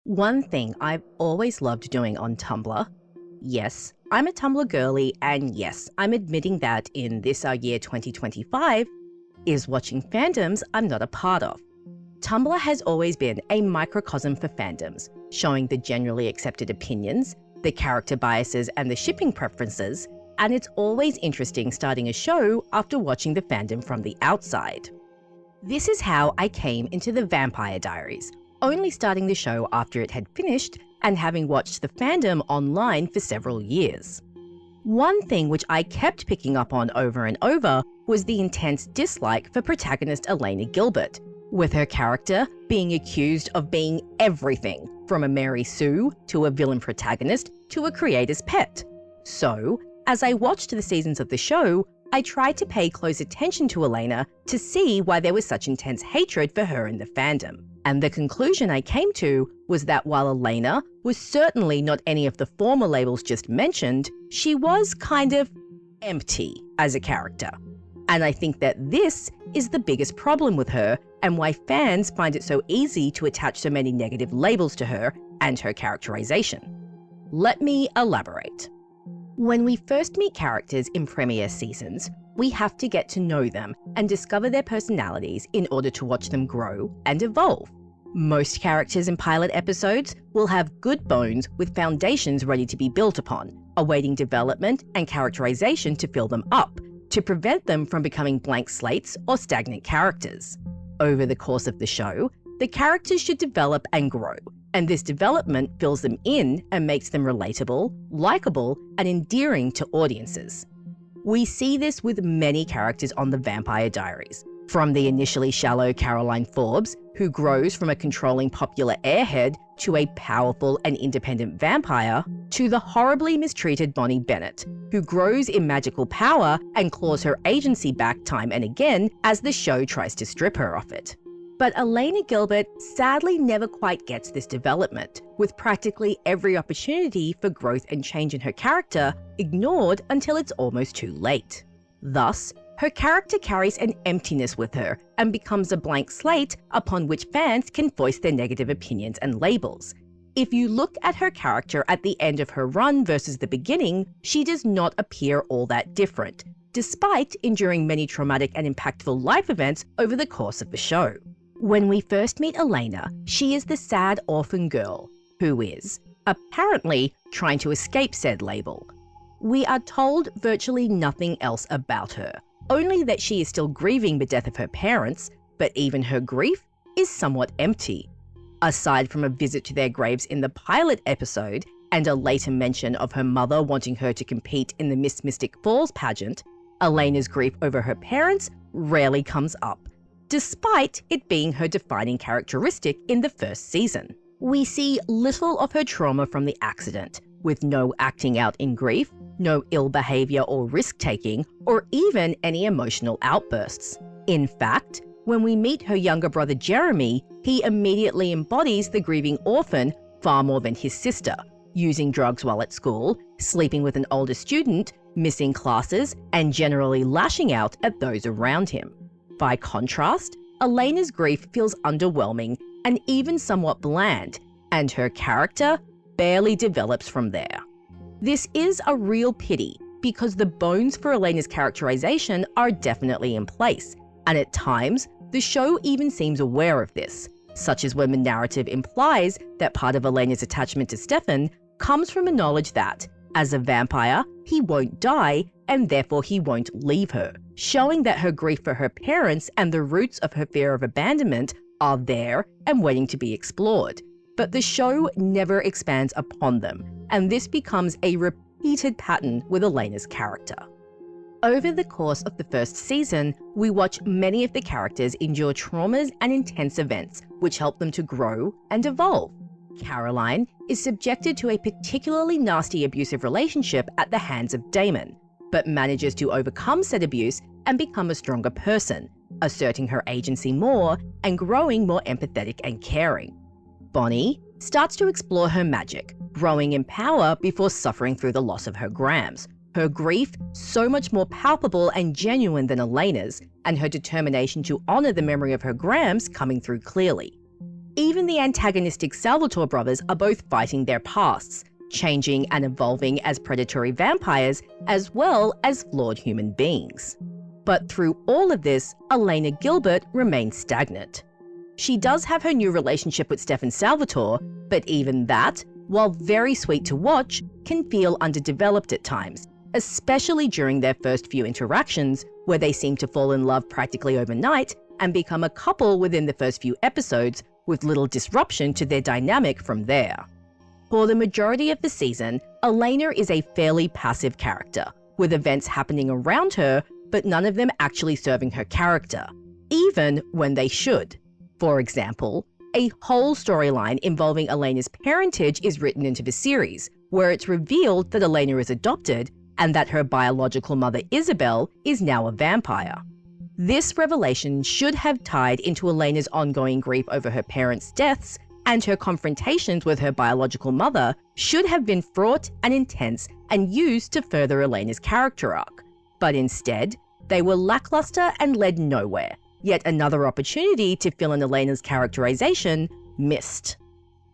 One thing I've always loved doing on Tumblr, yes, I'm a Tumblr girly, and yes, I'm admitting that in this our year 2025, is watching fandoms I'm not a part of. Tumblr has always been a microcosm for fandoms, showing the generally accepted opinions, the character biases and the shipping preferences, and it's always interesting starting a show after watching the fandom from the outside. This is how I came into the Vampire Diaries, only starting the show after it had finished and having watched the fandom online for several years. One thing which I kept picking up on over and over was the intense dislike for protagonist Elena Gilbert, with her character being accused of being everything from a Mary Sue to a villain protagonist to a creator's pet. So, as I watched the seasons of the show, I tried to pay close attention to Elena to see why there was such intense hatred for her in the fandom. And the conclusion I came to was that while Elena was certainly not any of the former labels just mentioned, she was kind of empty as a character. And I think that this is the biggest problem with her and why fans find it so easy to attach so many negative labels to her and her characterization. Let me elaborate. When we first meet characters in premiere seasons, we have to get to know them and discover their personalities in order to watch them grow and evolve. Most characters in pilot episodes will have good bones with foundations ready to be built upon, awaiting development and characterization to fill them up, to prevent them from becoming blank slates or stagnant characters. Over the course of the show, the characters should develop and grow, and this development fills them in and makes them relatable, likable, and endearing to audiences. We see this with many characters on the Vampire Diaries, from the initially shallow Caroline Forbes, who grows from a controlling popular airhead to a powerful and independent vampire, to the horribly mistreated Bonnie Bennett, who grows in magical power and claws her agency back time and again as the show tries to strip her of it. But Elena Gilbert sadly never quite gets this development, with practically every opportunity for growth and change in her character ignored until it's almost too late. Thus, her character carries an emptiness with her and becomes a blank slate upon which fans can voice their negative opinions and labels. If you look at her character at the end of her run versus the beginning, she does not appear all that different, despite enduring many traumatic and impactful life events over the course of the show. When we first meet Elena, she is the sad orphan girl who is, apparently, trying to escape said label. We are told virtually nothing else about her, only that she is still grieving the death of her parents, but even her grief is somewhat empty. Aside from a visit to their graves in the pilot episode and a later mention of her mother wanting her to compete in the Miss Mystic Falls pageant, Elena's grief over her parents rarely comes up, despite it being her defining characteristic in the first season. We see little of her trauma from the accident, with no acting out in grief, no ill behavior or risk-taking, or even any emotional outbursts. In fact, when we meet her younger brother Jeremy, he immediately embodies the grieving orphan far more than his sister, using drugs while at school, sleeping with an older student, missing classes, and generally lashing out at those around him. By contrast, Elena's grief feels underwhelming and even somewhat bland, and her character barely develops from there. This is a real pity because the bones for Elena's characterization are definitely in place, and at times, the show even seems aware of this, such as when the narrative implies that part of Elena's attachment to Stefan comes from a knowledge that, as a vampire, he won't die and therefore he won't leave her, showing that her grief for her parents and the roots of her fear of abandonment are there and waiting to be explored. But the show never expands upon them, and this becomes a repeated pattern with Elena's character. Over the course of the first season, we watch many of the characters endure traumas and intense events which help them to grow and evolve. Caroline is subjected to a particularly nasty abusive relationship at the hands of Damon, but manages to overcome said abuse and become a stronger person, asserting her agency more and growing more empathetic and caring. Bonnie starts to explore her magic, growing in power before suffering through the loss of her grams, her grief so much more palpable and genuine than Elena's, and her determination to honor the memory of her grams coming through clearly. Even the antagonistic Salvatore brothers are both fighting their pasts, changing and evolving as predatory vampires as well as flawed human beings. But through all of this, Elena Gilbert remains stagnant. She does have her new relationship with Stefan Salvatore, but even that, while very sweet to watch, can feel underdeveloped at times, especially during their first few interactions, where they seem to fall in love practically overnight and become a couple within the first few episodes, with little disruption to their dynamic from there. For the majority of the season, Elena is a fairly passive character, with events happening around her, but none of them actually serving her character, even when they should. For example, a whole storyline involving Elena's parentage is written into the series, where it's revealed that Elena is adopted and that her biological mother Isabel is now a vampire. This revelation should have tied into Elena's ongoing grief over her parents' deaths, and her confrontations with her biological mother should have been fraught and intense and used to further Elena's character arc. But instead, they were lackluster and led nowhere. Yet another opportunity to fill in Elena's characterization missed.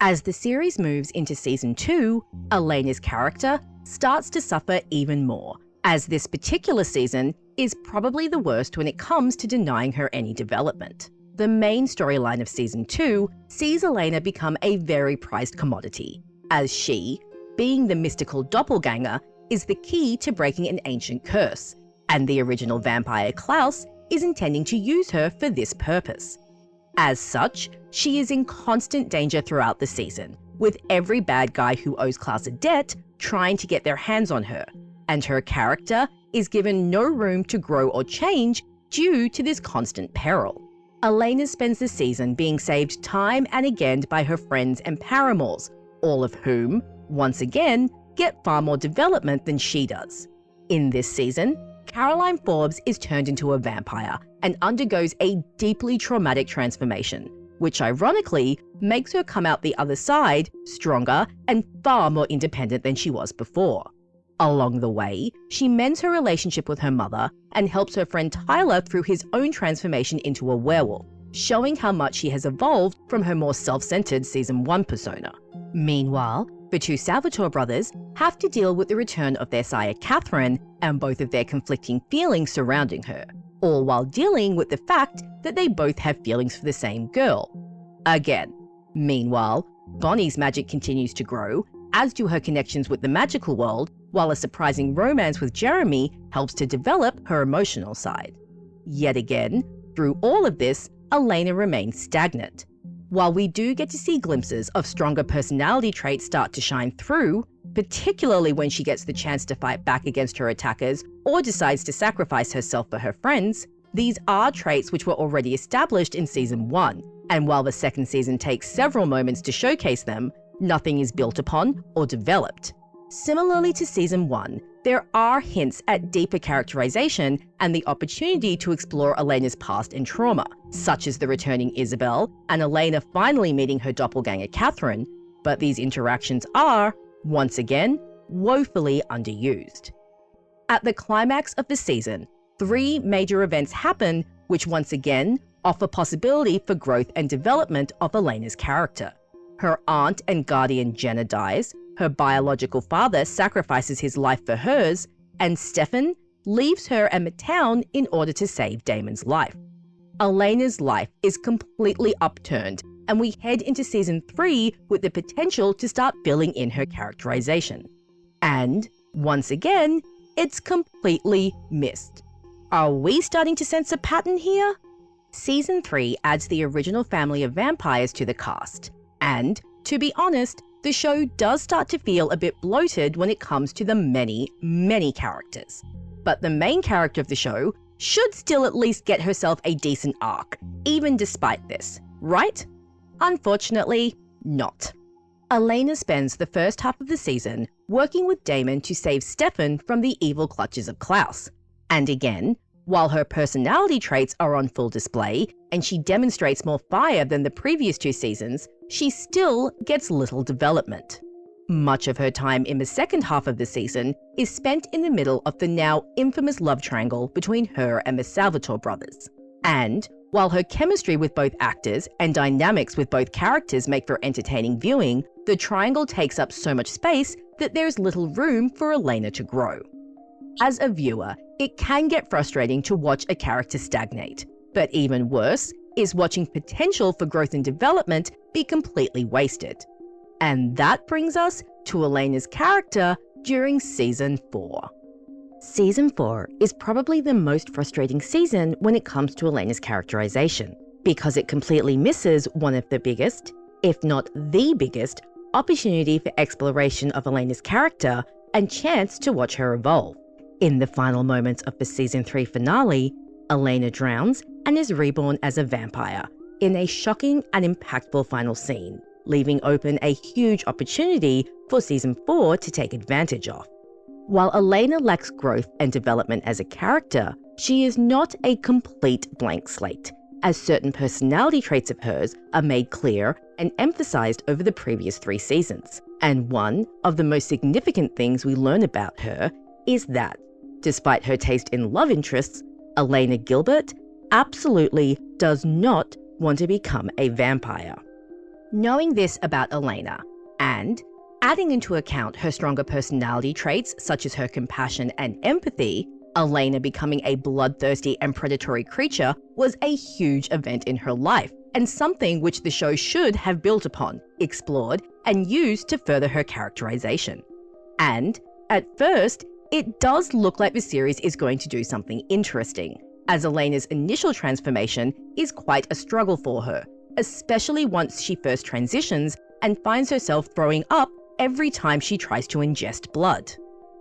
As the series moves into season 2, Elena's character starts to suffer even more, as this particular season is probably the worst when it comes to denying her any development. The main storyline of season 2 sees Elena become a very prized commodity, as she, being the mystical doppelganger, is the key to breaking an ancient curse, and the original vampire Klaus is intending to use her for this purpose. As such, she is in constant danger throughout the season, with every bad guy who owes Klaus a debt trying to get their hands on her, and her character is given no room to grow or change due to this constant peril. Elena spends the season being saved time and again by her friends and paramours, all of whom, once again, get far more development than she does. In this season, Caroline Forbes is turned into a vampire and undergoes a deeply traumatic transformation, which ironically makes her come out the other side stronger and far more independent than she was before. Along the way, she mends her relationship with her mother and helps her friend Tyler through his own transformation into a werewolf, showing how much she has evolved from her more self-centered season 1 persona. Meanwhile, the two Salvatore brothers have to deal with the return of their sire Catherine and both of their conflicting feelings surrounding her, all while dealing with the fact that they both have feelings for the same girl. Again. Meanwhile, Bonnie's magic continues to grow, as do her connections with the magical world, while a surprising romance with Jeremy helps to develop her emotional side. Yet again, through all of this, Elena remains stagnant. While we do get to see glimpses of stronger personality traits start to shine through, particularly when she gets the chance to fight back against her attackers or decides to sacrifice herself for her friends, these are traits which were already established in season 1, and while the second season takes several moments to showcase them, nothing is built upon or developed. Similarly to season 1, there are hints at deeper characterization and the opportunity to explore Elena's past and trauma, such as the returning Isabel and Elena finally meeting her doppelganger Catherine, but these interactions are, once again, woefully underused. At the climax of the season, 3 major events happen which once again offer possibility for growth and development of Elena's character. Her aunt and guardian Jenna dies, her biological father sacrifices his life for hers, and Stefan leaves her and the town in order to save Damon's life. Elena's life is completely upturned, and we head into season 3 with the potential to start filling in her characterization. And, once again, it's completely missed. Are we starting to sense a pattern here? Season 3 adds the original family of vampires to the cast, and, to be honest, the show does start to feel a bit bloated when it comes to the many characters. But the main character of the show should still at least get herself a decent arc, even despite this, right? Unfortunately, not. Elena spends the first half of the season working with Damon to save Stefan from the evil clutches of Klaus. And again, while her personality traits are on full display and she demonstrates more fire than the previous 2 seasons, she still gets little development. Much of her time in the second half of the season is spent in the middle of the now infamous love triangle between her and the Salvatore brothers. And, While her chemistry with both actors and dynamics with both characters make for entertaining viewing, the triangle takes up so much space that there's little room for Elena to grow. As a viewer, it can get frustrating to watch a character stagnate, but even worse is watching potential for growth and development be completely wasted. And that brings us to Elena's character during Season 4. Season 4 is probably the most frustrating season when it comes to Elena's characterization, because it completely misses one of the biggest, if not the biggest, opportunity for exploration of Elena's character and chance to watch her evolve. In the final moments of the Season 3 finale, Elena drowns and is reborn as a vampire in a shocking and impactful final scene, leaving open a huge opportunity for Season 4 to take advantage of. While Elena lacks growth and development as a character, she is not a complete blank slate, as certain personality traits of hers are made clear and emphasized over the previous 3 seasons. And one of the most significant things we learn about her is that, despite her taste in love interests, Elena Gilbert absolutely does not want to become a vampire. Knowing this about Elena, and adding into account her stronger personality traits such as her compassion and empathy, Elena becoming a bloodthirsty and predatory creature was a huge event in her life, and something which the show should have built upon, explored, and used to further her characterization. And, at first, it does look like the series is going to do something interesting, as Elena's initial transformation is quite a struggle for her, especially once she first transitions and finds herself throwing up every time she tries to ingest blood.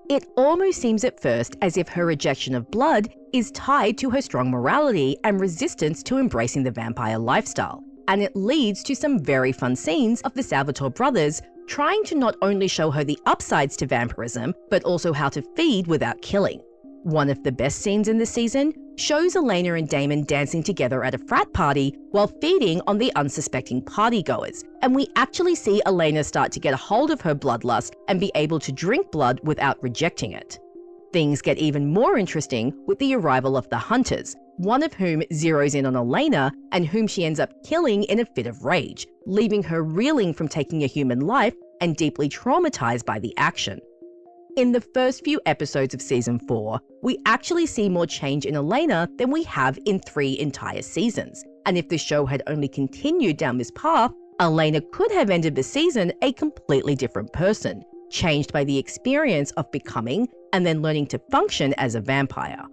It almost seems at first as if her rejection of blood is tied to her strong morality and resistance to embracing the vampire lifestyle, and it leads to some very fun scenes of the Salvatore brothers trying to not only show her the upsides to vampirism, but also how to feed without killing. One of the best scenes in the season shows Elena and Damon dancing together at a frat party while feeding on the unsuspecting partygoers, and we actually see Elena start to get a hold of her bloodlust and be able to drink blood without rejecting it. Things get even more interesting with the arrival of the hunters, one of whom zeroes in on Elena and whom she ends up killing in a fit of rage, leaving her reeling from taking a human life and deeply traumatized by the action. In the first few episodes of Season 4, we actually see more change in Elena than we have in 3 entire seasons. And if the show had only continued down this path, Elena could have ended the season a completely different person, changed by the experience of becoming and then learning to function as a vampire.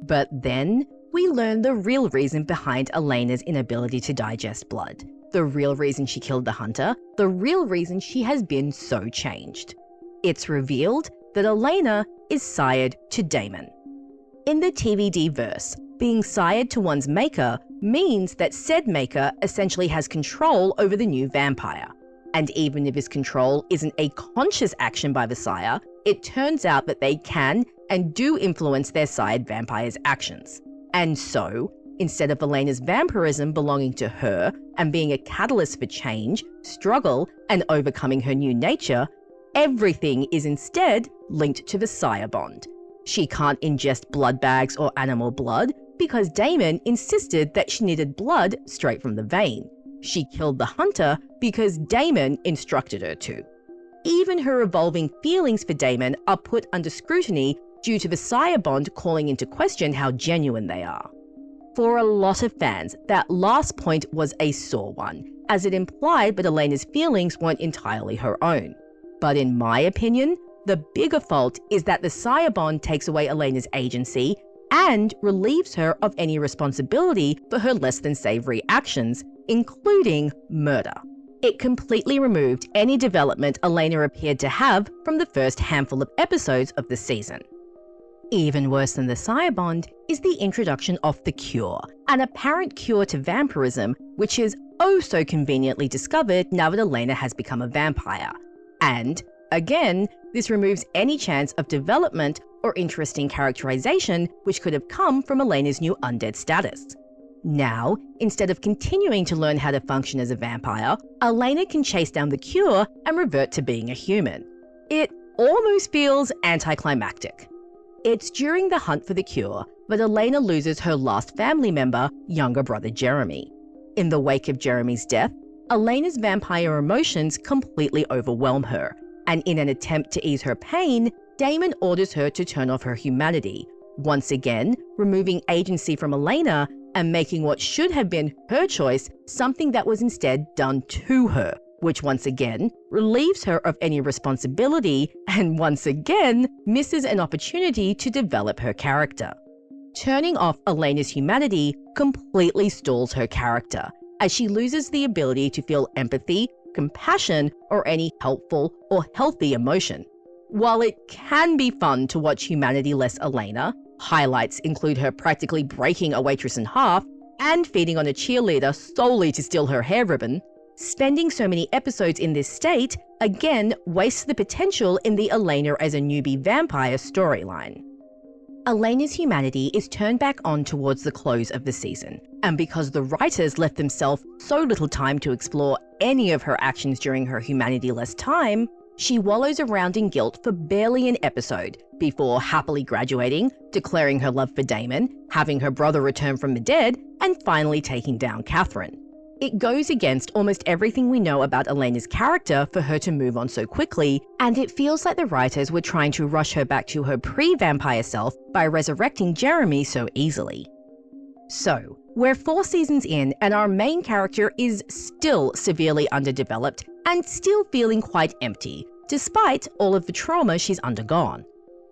But then, we learn the real reason behind Elena's inability to digest blood, the real reason she killed the hunter, the real reason she has been so changed. It's revealed that Elena is sired to Damon. In the TVD-verse, being sired to one's maker means that said maker essentially has control over the new vampire. And even if his control isn't a conscious action by the sire, it turns out that they can and do influence their sired vampire's actions. And so, instead of Elena's vampirism belonging to her and being a catalyst for change, struggle, and overcoming her new nature, everything is instead linked to the sire bond. She can't ingest blood bags or animal blood because Damon insisted that she needed blood straight from the vein. She killed the hunter because Damon instructed her to. Even her evolving feelings for Damon are put under scrutiny due to the sire bond calling into question how genuine they are. For a lot of fans, that last point was a sore one, as it implied that Elena's feelings weren't entirely her own. But in my opinion, the bigger fault is that the sire bond takes away Elena's agency and relieves her of any responsibility for her less than savory actions, including murder. It completely removed any development Elena appeared to have from the first handful of episodes of the season. Even worse than the sire bond is the introduction of the cure, an apparent cure to vampirism, which is oh so conveniently discovered now that Elena has become a vampire. And, again, this removes any chance of development or interesting characterization which could have come from Elena's new undead status. Now, instead of continuing to learn how to function as a vampire, Elena can chase down the cure and revert to being a human. It almost feels anticlimactic. It's during the hunt for the cure but Elena loses her last family member, younger brother Jeremy. In the wake of Jeremy's death, Elena's vampire emotions completely overwhelm her, and in an attempt to ease her pain, Damon orders her to turn off her humanity, once again removing agency from Elena and making what should have been her choice something that was instead done to her, which once again relieves her of any responsibility and once again misses an opportunity to develop her character. Turning off Elena's humanity completely stalls her character, as she loses the ability to feel empathy, compassion, or any helpful or healthy emotion. While it can be fun to watch humanity-less Elena, highlights include her practically breaking a waitress in half and feeding on a cheerleader solely to steal her hair ribbon, spending so many episodes in this state again wastes the potential in the Elena as a newbie vampire storyline. Elena's humanity is turned back on towards the close of the season, and because the writers left themselves so little time to explore any of her actions during her humanity-less time, she wallows around in guilt for barely an episode before happily graduating, declaring her love for Damon, having her brother return from the dead, and finally taking down Catherine. It goes against almost everything we know about Elena's character for her to move on so quickly, and it feels like the writers were trying to rush her back to her pre-vampire self by resurrecting Jeremy so easily. So, we're 4 seasons in and our main character is still severely underdeveloped and still feeling quite empty, despite all of the trauma she's undergone.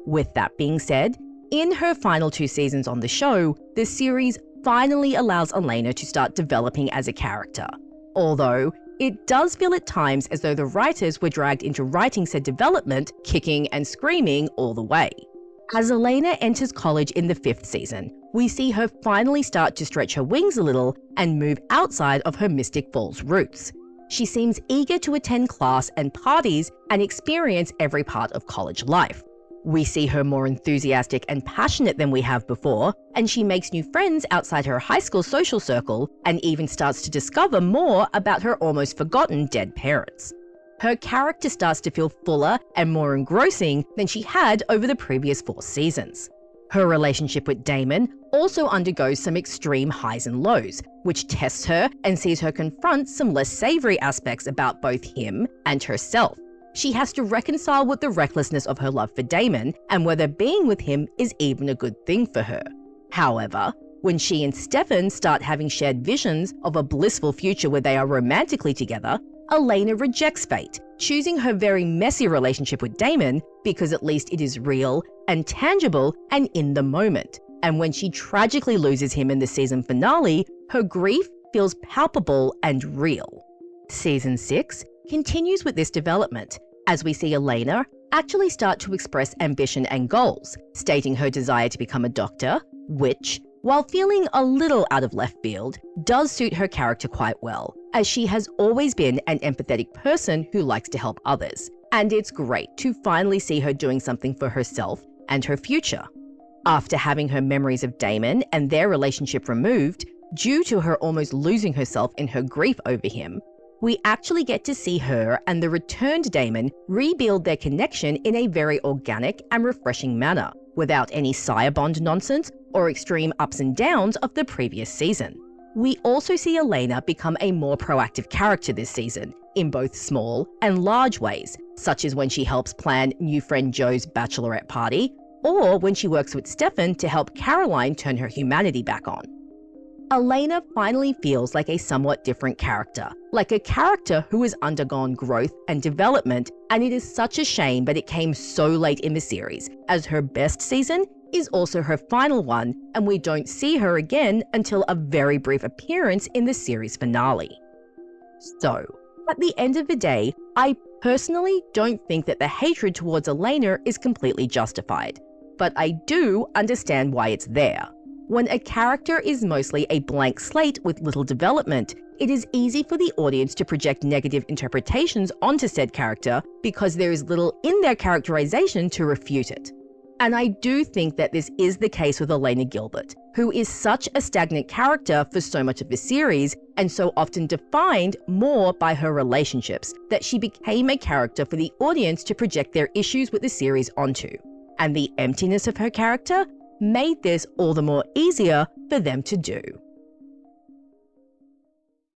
With that being said, in her final 2 seasons on the show, the series finally allows Elena to start developing as a character. Although, it does feel at times as though the writers were dragged into writing said development, kicking and screaming all the way. As Elena enters college in the 5th season, we see her finally start to stretch her wings a little and move outside of her Mystic Falls roots. She seems eager to attend class and parties and experience every part of college life. We see her more enthusiastic and passionate than we have before, and she makes new friends outside her high school social circle and even starts to discover more about her almost forgotten dead parents. Her character starts to feel fuller and more engrossing than she had over the previous 4 seasons. Her relationship with Damon also undergoes some extreme highs and lows, which tests her and sees her confront some less savory aspects about both him and herself. She has to reconcile with the recklessness of her love for Damon and whether being with him is even a good thing for her. However, when she and Stefan start having shared visions of a blissful future where they are romantically together, Elena rejects fate, choosing her very messy relationship with Damon because at least it is real and tangible and in the moment. And when she tragically loses him in the season finale, her grief feels palpable and real. Season 6 continues with this development, as we see Elena actually start to express ambition and goals, stating her desire to become a doctor, which, while feeling a little out of left field, does suit her character quite well, as she has always been an empathetic person who likes to help others, and it's great to finally see her doing something for herself and her future. After having her memories of Damon and their relationship removed, due to her almost losing herself in her grief over him, we actually get to see her and the returned Damon rebuild their connection in a very organic and refreshing manner, without any sire bond nonsense or extreme ups and downs of the previous season. We also see Elena become a more proactive character this season, in both small and large ways, such as when she helps plan new friend Joe's bachelorette party, or when she works with Stefan to help Caroline turn her humanity back on. Elena finally feels like a somewhat different character, like a character who has undergone growth and development, and it is such a shame that it came so late in the series, as her best season is also her final one, and we don't see her again until a very brief appearance in the series finale. So, at the end of the day, I personally don't think that the hatred towards Elena is completely justified, but I do understand why it's there. When a character is mostly a blank slate with little development, it is easy for the audience to project negative interpretations onto said character because there is little in their characterization to refute it. And I do think that this is the case with Elena Gilbert, who is such a stagnant character for so much of the series and so often defined more by her relationships that she became a character for the audience to project their issues with the series onto. And the emptiness of her character made this all the more easier for them to do.